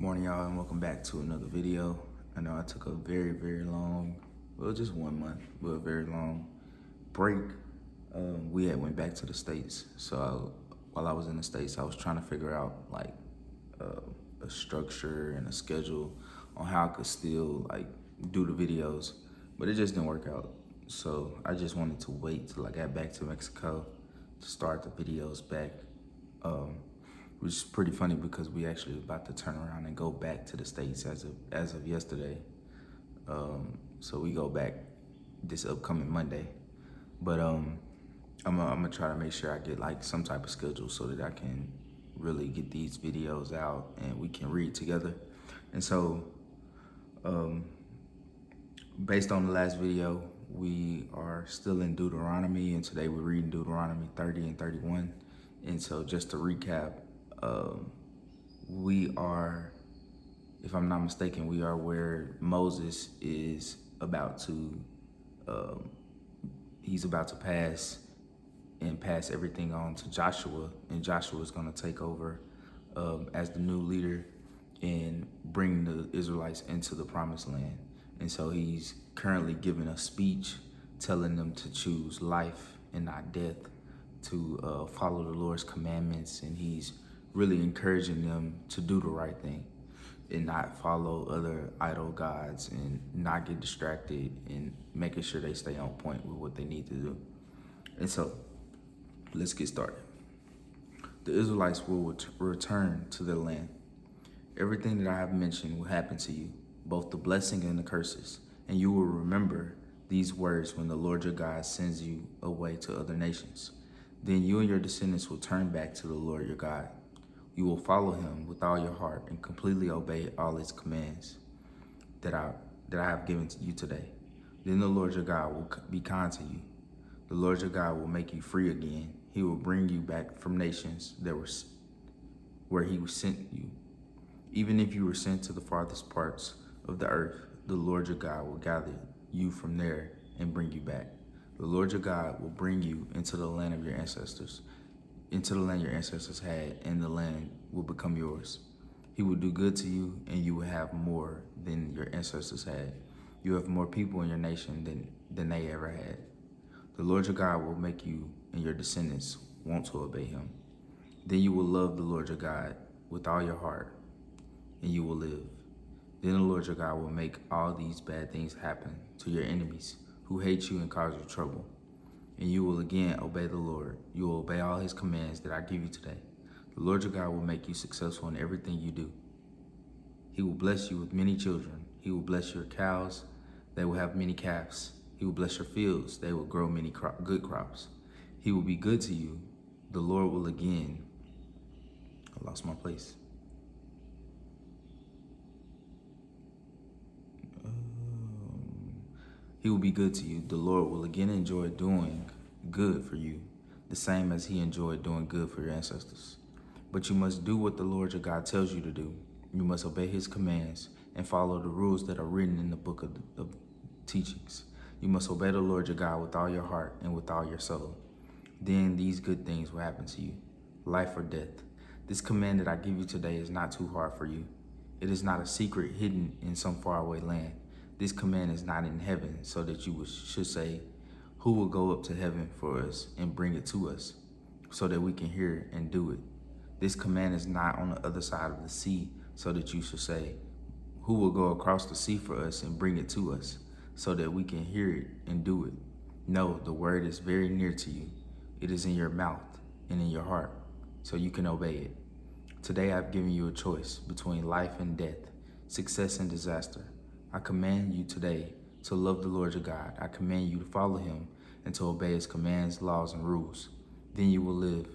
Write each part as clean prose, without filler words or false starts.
Morning, y'all, and welcome back to another video. I know I took a very long, well, just 1 month, but a very long break. We had went back to the States. So while I was in the States, I was trying to figure out like a structure and a schedule on how I could still like do the videos, but it just didn't work out. So I just wanted to wait till I got back to Mexico to start the videos back. Which is pretty funny because we actually about to turn around and go back to the States as of yesterday. So we go back this upcoming Monday. But I'm gonna try to make sure I get like some type of schedule so that I can really get these videos out and we can read together. And so based on the last video, we are still in Deuteronomy, and today we're reading Deuteronomy 30 and 31. And so just to recap, we are, if I'm not mistaken, we are where Moses is about to, he's about to pass everything on to Joshua, and Joshua is going to take over as the new leader and bring the Israelites into the promised land. And so he's currently giving a speech telling them to choose life and not death, to follow the Lord's commandments, and he's really encouraging them to do the right thing and not follow other idol gods and not get distracted, and making sure they stay on point with what they need to do. And so let's get started. The Israelites will return to their land. Everything that I have mentioned will happen to you, both the blessing and the curses, and you will remember these words when the Lord your God sends you away to other nations. Then you and your descendants will turn back to the Lord your God. You will follow him with all your heart and completely obey all his commands that I have given to you today. Then the Lord your God will be kind to you. The Lord your God will make you free again. He will bring you back from nations where he sent you. Even if you were sent to the farthest parts of the earth, the Lord your God will gather you from there and bring you back. The Lord your God will bring you into the land of your ancestors, into the land your ancestors had, and the land will become yours. He will do good to you, and you will have more than your ancestors had. You have more people in your nation than they ever had. The Lord your God will make you and your descendants want to obey him. Then you will love the Lord your God with all your heart, and you will live. Then the Lord your God will make all these bad things happen to your enemies who hate you and cause you trouble. And you will again obey the Lord. You will obey all his commands that I give you today. The Lord your God will make you successful in everything you do. He will bless you with many children. He will bless your cows. They will have many calves. He will bless your fields. They will grow many good crops. He will be good to you. The Lord will again, I lost my place. He will be good to you. The Lord will again enjoy doing good for you, the same as he enjoyed doing good for your ancestors. But you must do what the Lord your God tells you to do. You must obey his commands and follow the rules that are written in the book of teachings. You must obey the Lord your God with all your heart and with all your soul. Then these good things will happen to you, life or death. This command that I give you today is not too hard for you. It is not a secret hidden in some faraway land. This command is not in heaven, so that you should say, who will go up to heaven for us and bring it to us, so that we can hear it and do it. This command is not on the other side of the sea, so that you should say, who will go across the sea for us and bring it to us, so that we can hear it and do it. No, the word is very near to you. It is in your mouth and in your heart, so you can obey it. Today I've given you a choice between life and death, success and disaster. I command you today to love the Lord your God. I command you to follow him and to obey his commands, laws, and rules. Then you will live,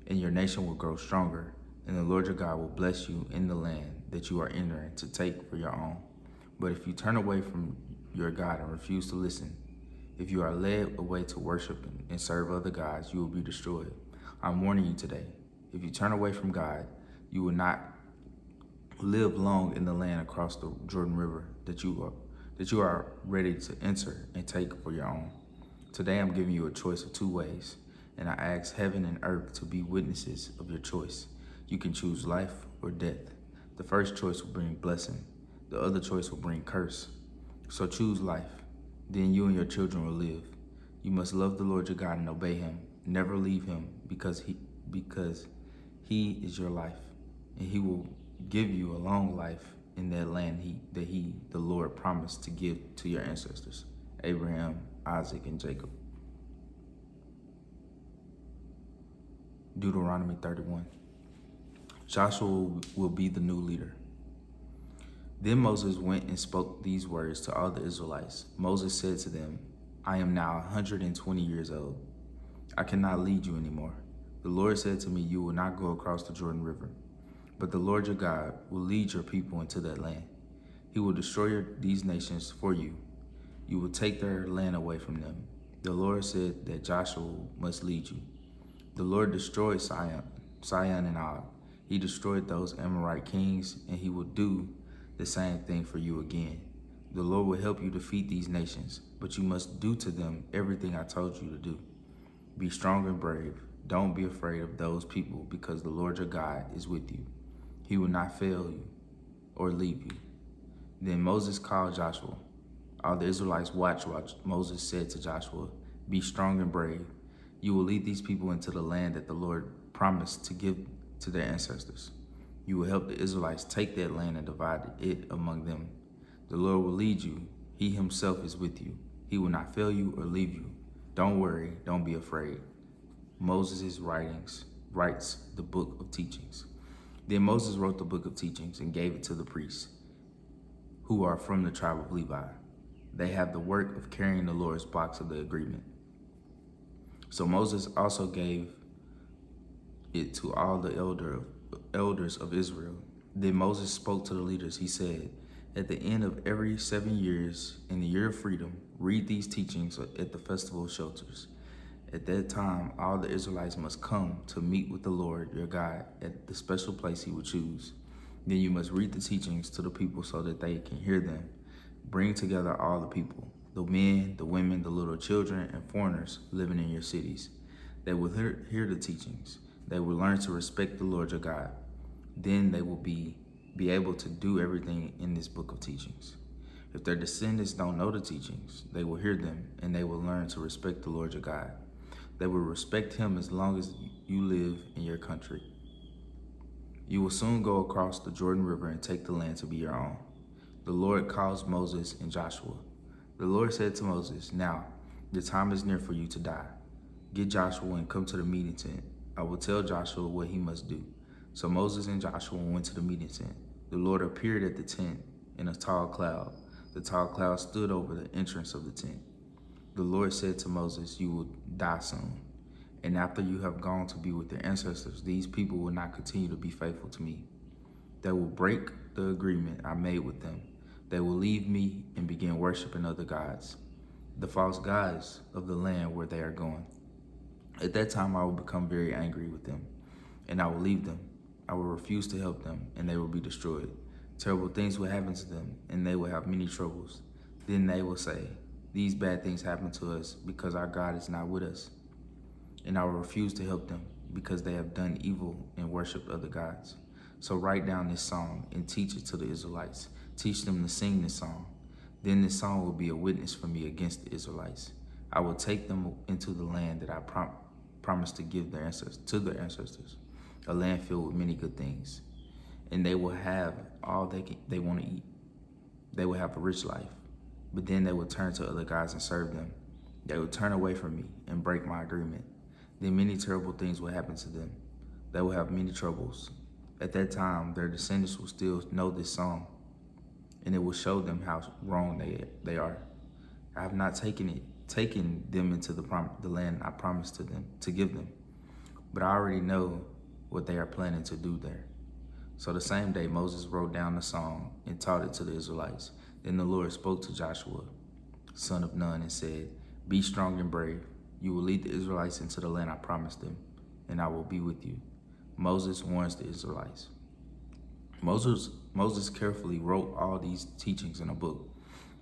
and your nation will grow stronger, and the Lord your God will bless you in the land that you are entering to take for your own. But if you turn away from your God and refuse to listen, if you are led away to worship and serve other gods, you will be destroyed. I'm warning you today. If you turn away from God, you will not live long in the land across the Jordan River that you are ready to enter and take for your own. Today I'm giving you a choice of two ways, and I ask heaven and earth to be witnesses of your choice. You can choose life or death. The first choice will bring blessing. The other choice will bring curse. So choose life. Then you and your children will live. You must love the Lord your God and obey him. Never leave him because he is your life. And he will give you a long life in that land the Lord promised to give to your ancestors, Abraham, Isaac, and Jacob. Deuteronomy 31. Joshua will be the new leader. Then Moses went and spoke these words to all the Israelites. Moses said to them, I am now 120 years old. I cannot lead you anymore. The Lord said to me, you will not go across the Jordan River, but the Lord your God will lead your people into that land. He will destroy these nations for you. You will take their land away from them. The Lord said that Joshua must lead you. The Lord destroyed Sihon and Og. He destroyed those Amorite kings, and he will do the same thing for you again. The Lord will help you defeat these nations, but you must do to them everything I told you to do. Be strong and brave. Don't be afraid of those people, because the Lord your God is with you. He will not fail you or leave you. Then Moses called Joshua. All the Israelites watched while Moses said to Joshua, be strong and brave. You will lead these people into the land that the Lord promised to give to their ancestors. You will help the Israelites take that land and divide it among them. The Lord will lead you. He himself is with you. He will not fail you or leave you. Don't worry. Don't be afraid. Moses' writes the book of teachings. Then Moses wrote the book of teachings and gave it to the priests, who are from the tribe of Levi. They have the work of carrying the Lord's box of the agreement. So Moses also gave it to all the elders of Israel. Then Moses spoke to the leaders. He said, at the end of every 7 years, in the year of freedom, read these teachings at the festival of shelters. At that time, all the Israelites must come to meet with the Lord your God at the special place he will choose. Then you must read the teachings to the people so that they can hear them. Bring together all the people, the men, the women, the little children, and foreigners living in your cities. They will hear the teachings. They will learn to respect the Lord your God. Then they will be able to do everything in this book of teachings. If their descendants don't know the teachings, they will hear them, and they will learn to respect the Lord your God. They will respect him as long as you live in your country. You will soon go across the Jordan River and take the land to be your own. The Lord calls Moses and Joshua. The Lord said to Moses, now the time is near for you to die. Get Joshua and come to the meeting tent. I will tell Joshua what he must do. So Moses and Joshua went to the meeting tent. The Lord appeared at the tent in a tall cloud. The tall cloud stood over the entrance of the tent. The Lord said to Moses, you will die soon. And after you have gone to be with their ancestors, these people will not continue to be faithful to me. They will break the agreement I made with them. They will leave me and begin worshiping other gods, the false gods of the land where they are going. At that time, I will become very angry with them, and I will leave them. I will refuse to help them, and they will be destroyed. Terrible things will happen to them, and they will have many troubles. Then they will say, these bad things happen to us because our God is not with us. And I will refuse to help them because they have done evil and worshiped other gods. So write down this song and teach it to the Israelites. Teach them to sing this song. Then this song will be a witness for me against the Israelites. I will take them into the land that I promised to give their ancestors, a land filled with many good things. And they will have all they want to eat. They will have a rich life. But then they will turn to other gods and serve them. They will turn away from me and break my agreement. Then many terrible things will happen to them. They will have many troubles. At that time, their descendants will still know this song, and it will show them how wrong they are. I have not taken them into the land I promised to them to give them, but I already know what they are planning to do there. So the same day, Moses wrote down the song and taught it to the Israelites. Then the Lord spoke to Joshua, son of Nun, and said, be strong and brave. You will lead the Israelites into the land I promised them, and I will be with you. Moses warns the Israelites. Moses carefully wrote all these teachings in a book.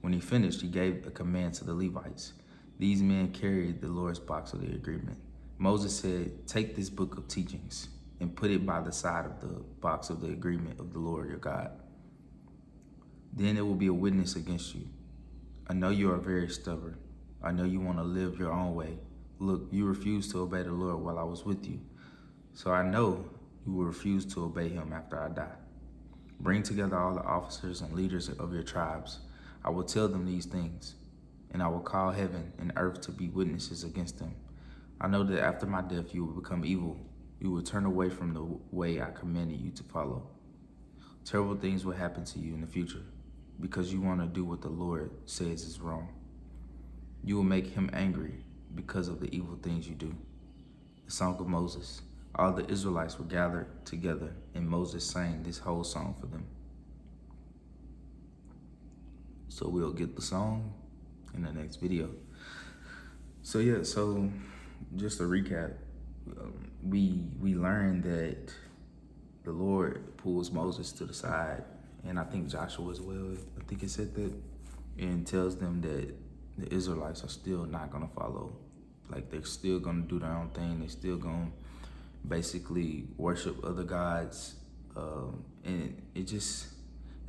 When he finished, he gave a command to the Levites. These men carried the Lord's box of the agreement. Moses said, take this book of teachings and put it by the side of the box of the agreement of the Lord your God. Then it will be a witness against you. I know you are very stubborn. I know you want to live your own way. Look, you refused to obey the Lord while I was with you. So I know you will refuse to obey him after I die. Bring together all the officers and leaders of your tribes. I will tell them these things, and I will call heaven and earth to be witnesses against them. I know that after my death you will become evil. You will turn away from the way I commanded you to follow. Terrible things will happen to you in the future because you want to do what the Lord says is wrong. You will make him angry because of the evil things you do. The Song of Moses. All the Israelites were gathered together, and Moses sang this whole song for them. So we'll get the song in the next video. So yeah, so just to recap, we learned that the Lord pulls Moses to the side, and I think Joshua as well. I think it said that, and tells them that the Israelites are still not gonna follow. Like they're still gonna do their own thing. They're still gonna basically worship other gods, and it's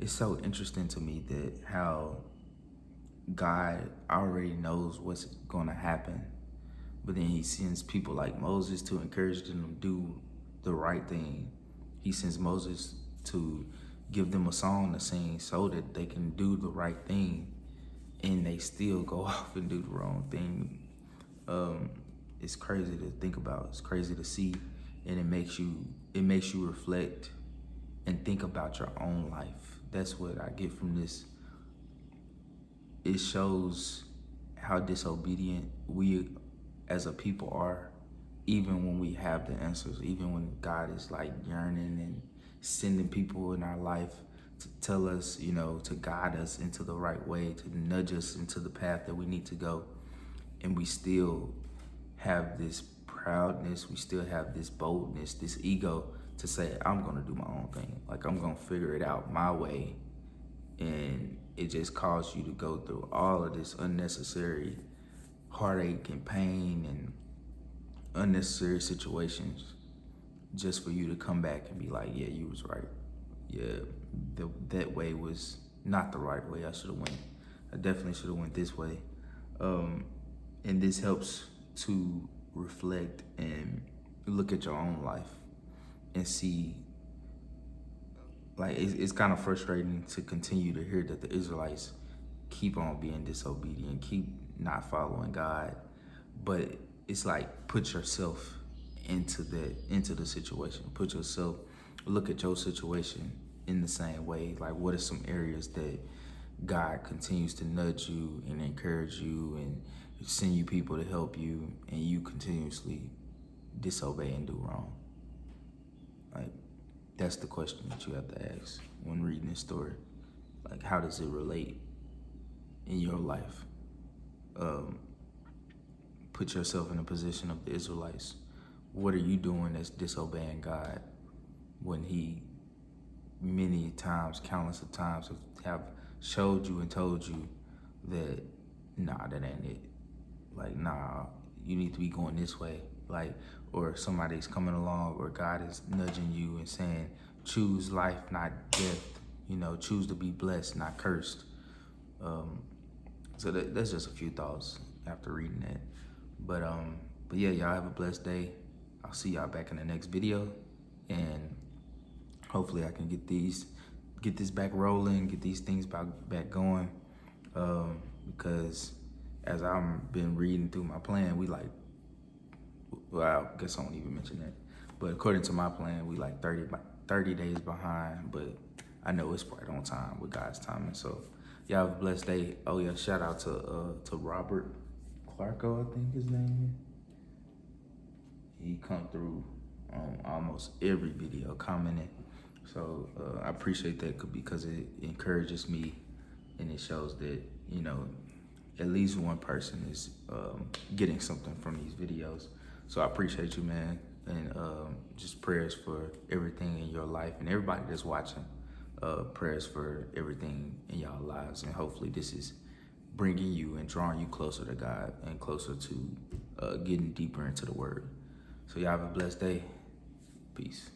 so interesting to me that how God already knows what's gonna happen, but then he sends people like Moses to encourage them to do the right thing. He sends Moses to give them a song to sing so that they can do the right thing, and they still go off and do the wrong thing. It's crazy to think about. It's crazy to see, and it makes you reflect and think about your own life. That's what I get from this. It shows how disobedient we as a people are, even when we have the answers, even when God is like yearning and sending people in our life to tell us, to guide us into the right way, to nudge us into the path that we need to go. And we still have this proudness, we still have this boldness, this ego to say, I'm gonna do my own thing. Like I'm gonna figure it out my way. And it just caused you to go through all of this unnecessary heartache and pain and unnecessary situations just for you to come back and be like, yeah, you was right. Yeah, that way was not the right way. I should have went. I definitely should have went this way. And this helps to reflect and look at your own life and see, like, it's kind of frustrating to continue to hear that the Israelites keep on being disobedient, keep not following God. But it's like, put yourself into the situation. Look at your situation in the same way. Like, what are some areas that God continues to nudge you and encourage you and send you people to help you, and you continuously disobey and do wrong? Like, that's the question that you have to ask when reading this story. Like, how does it relate in your life? Put yourself in a position of the Israelites. What are you doing that's disobeying God when he many times, countless of times, have showed you and told you that, nah, that ain't it. Like, nah, you need to be going this way. Like, or somebody's coming along, or God is nudging you and saying, choose life, not death. Choose to be blessed, not cursed. So that's just a few thoughts after reading that. But yeah, y'all have a blessed day. I'll see y'all back in the next video, and hopefully I can get this back rolling, get these things back going. Because as I've been reading through my plan, well, I guess I won't even mention that. But according to my plan, we like 30 days behind, but I know it's right on time with God's timing. So y'all have a blessed day. Oh yeah, shout out to Robert Clarko, I think his name is. He come through on almost every video commenting. So I appreciate that, because it encourages me, and it shows that, at least one person is getting something from these videos. So I appreciate you, man. And just prayers for everything in your life, and everybody that's watching. Prayers for everything in y'all lives. And hopefully this is bringing you and drawing you closer to God and closer to getting deeper into the word. So y'all have a blessed day. Peace.